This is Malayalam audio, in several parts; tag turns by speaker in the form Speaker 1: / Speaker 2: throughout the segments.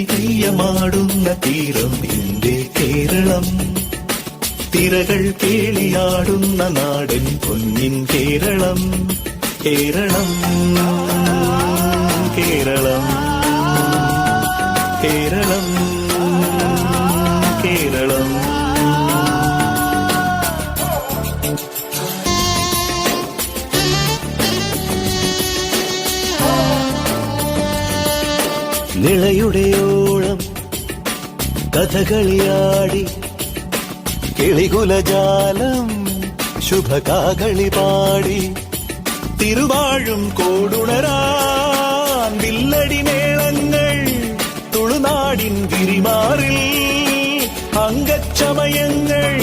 Speaker 1: തെയ്യമാടുന്ന തീരം എന്റെ കേരളം, തിരകൾ കേളിയാടുന്ന നാടൻ പൊന്നിൻ കേരളം. കേരളം കേരളം കേരളം കേരളം. നിളയുടെയോളം കഥകളിയാടി കിളികുലജാലം ശുഭകാകളി പാടി തിരുവാഴും കോടുണരാൻ വില്ലടി മേളങ്ങൾ തുളുനാടിൻ ഗിരിമാറിൽ അംഗച്ചമയങ്ങൾ.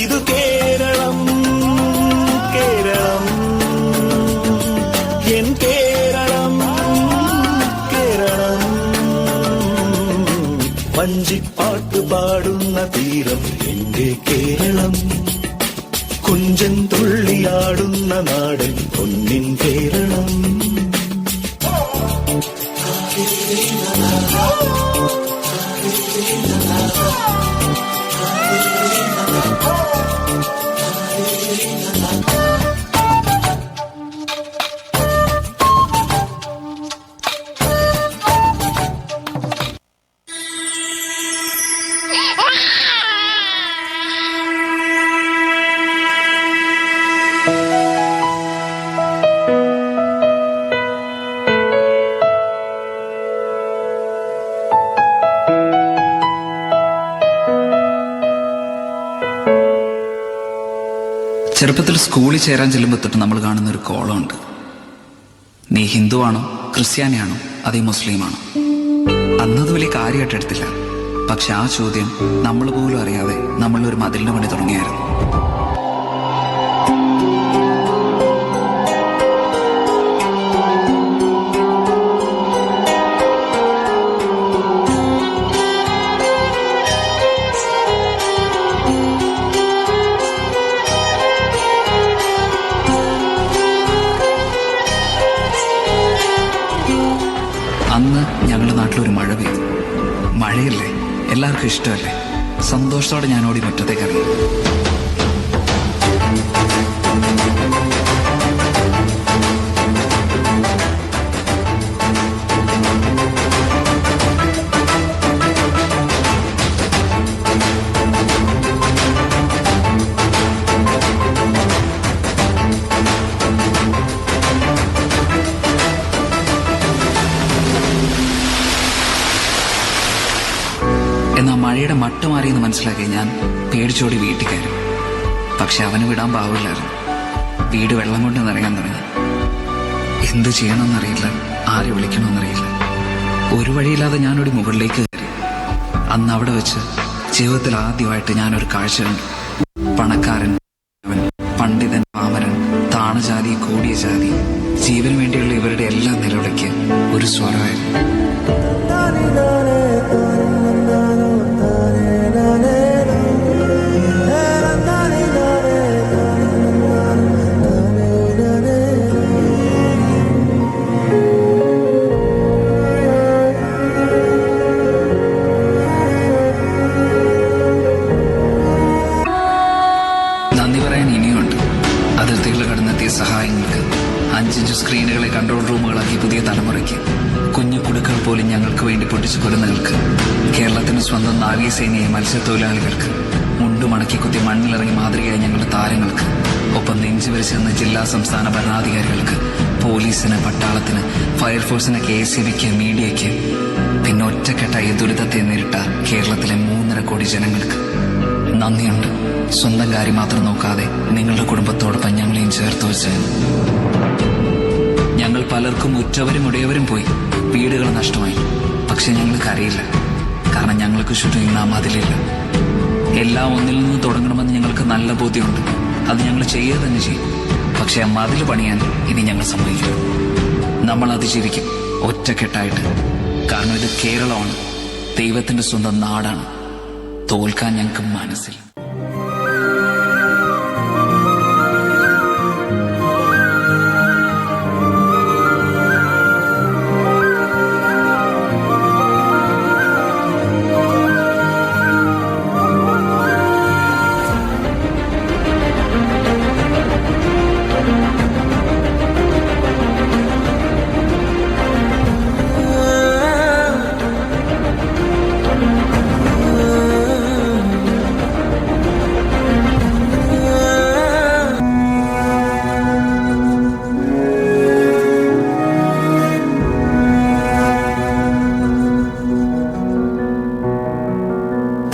Speaker 1: ഇതു കേരളം കേരളം എൻ കേരളം കേരളം. വഞ്ചിപ്പാട്ട് പാടുന്ന തീരം എന്റെ കേരളം, കുഞ്ചൻ തുള്ളിയാടുന്ന നാടൻ പൊന്നിൻ കേരളം.
Speaker 2: ചെറുപ്പത്തിൽ സ്കൂളിൽ ചേരാൻ ചെല്ലുമ്പോൾ തൊട്ട് നമ്മൾ കാണുന്ന ഒരു കോളമുണ്ട്. നീ ഹിന്ദുവാണോ ക്രിസ്ത്യാനിയാണോ അതേ മുസ്ലിമാണോ? അന്നത് വലിയ കാര്യമായിട്ട് എടുത്തില്ല. പക്ഷെ ആ ചോദ്യം നമ്മൾ പോലും അറിയാതെ നമ്മളൊരു മതിലിന് പണി തുടങ്ങിയായിരുന്നു. അന്ന് ഞങ്ങളുടെ നാട്ടിലൊരു മഴ പെയ്തു. മഴയല്ലേ, എല്ലാവർക്കും ഇഷ്ടമല്ലേ. സന്തോഷത്തോടെ ഞാൻ ഓടി മുറ്റത്തേക്ക് ഇറങ്ങി. എന്നാൽ മഴയുടെ മട്ട് മാറിയെന്ന് മനസ്സിലാക്കി ഞാൻ പേടിച്ചോടി വീട്ടിൽ കയറി. പക്ഷെ അവന് വിടാൻ പാവില്ലായിരുന്നു. വീട് വെള്ളം കൊണ്ട് നിറയാൻ തുടങ്ങി. എന്ത് ചെയ്യണമെന്നറിയില്ല, ആരെ വിളിക്കണമെന്നറിയില്ല. ഒരു വഴിയില്ലാതെ ഞാനൊരു മുകളിലേക്ക് കയറി. അന്ന് അവിടെ വെച്ച് ജീവിതത്തിൽ ആദ്യമായിട്ട് ഞാനൊരു കാഴ്ച കണ്ടു. പണക്കാരൻ, പണ്ഡിതൻ, പാമരൻ, താണജാതി, കൂടിയ ജാതി, ജീവന് വേണ്ടിയുള്ള ഇവരുടെ എല്ലാ നിലവിളിക്ക് ഒരു സ്വരമായിരുന്നു. നന്ദി പറയാൻ ഇനിയുണ്ട്. അതിർത്തികൾ കടന്നെത്തിയ സഹായങ്ങൾക്ക്, 5 സ്ക്രീനുകളെ കൺട്രോൾ റൂമുകളാക്കി പുതിയ തലമുറയ്ക്ക്, കുഞ്ഞു കുടുക്കൾ പോലും ഞങ്ങൾക്ക് വേണ്ടി പൊട്ടിച്ചു കൊല്ലുന്നവർക്ക്, കേരളത്തിന് സ്വന്തം നാവികസേനയെ മത്സ്യത്തൊഴിലാളികൾക്ക്, മുണ്ടുമടക്കി കുത്തി മണ്ണിലിറങ്ങി മാതൃകയായ ഞങ്ങളുടെ താരങ്ങൾക്ക്, ഒപ്പം നെഞ്ചു വരിച്ചെന്ന ജില്ലാ സംസ്ഥാന ഭരണാധികാരികൾക്ക്, പോലീസിന്, പട്ടാളത്തിന്, ഫയർഫോഴ്സിന്, KSEBിക്ക്, മീഡിയയ്ക്ക്, പിന്നെ ഒറ്റക്കെട്ടായി ദുരിതത്തെ നേരിട്ട കേരളത്തിലെ 3.5 കോടി ജനങ്ങൾക്ക് നന്ദിയുണ്ട്. സ്വന്തം കാര്യം മാത്രം നോക്കാതെ നിങ്ങളുടെ കുടുംബത്തോടൊപ്പം ഞങ്ങളെയും ചേർത്ത് വെച്ച്. ഞങ്ങൾ പലർക്കും ഉറ്റവരും ഉടയവരും പോയി, വീടുകൾ നഷ്ടമായി. പക്ഷെ ഞങ്ങൾ കരയില്ല, കാരണം ഞങ്ങൾക്ക് ചുറ്റും ഇന്ന് ആ മതിലില്ല. എല്ലാം ഒന്നിൽ നിന്ന് തുടങ്ങണമെന്ന് ഞങ്ങൾക്ക് നല്ല ബോധ്യമുണ്ട്. അത് ഞങ്ങൾ ചെയ്യുക തന്നെ ചെയ്യും. പക്ഷെ ആ മതിൽ പണിയാൻ ഇനി ഞങ്ങൾ സമ്മതിക്കില്ല. നമ്മൾ അതിജീവിക്കും ഒറ്റക്കെട്ടായിട്ട്. കാരണം ഇത് കേരളമാണ്, ദൈവത്തിന്റെ സ്വന്തം നാടാണ്. തോൽക്കാൻ ഞങ്ങൾക്ക് മനസ്സില്ല.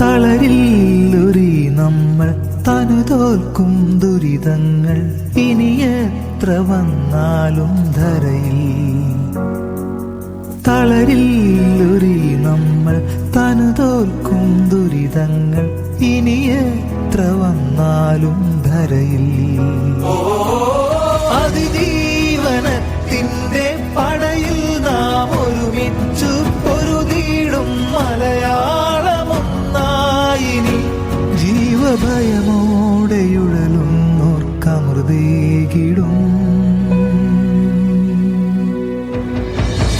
Speaker 3: തളരില്ലൊരി നമ്മൾ തനുതോൽക്കും ദുരിതങ്ങൾ ഇനി എത്ര വന്നാലും ധരയിൽ. തളരില്ലൊരി നമ്മൾ തനുതോൽക്കും ദുരിതങ്ങൾ ഇനി എത്ര വന്നാലും ധരയിൽ. അതിജീവനത്തിന്റെ പടയിൽ നാം ഒരുമിച്ചു പൊരുതിയിടും മലയാളമൊന്നായിനി. ജീവഭയമോടെയുഴലുന്നോർക്കമൃതേകിടും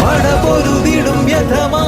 Speaker 3: പടപൊരുതിടും വ്യഥമാ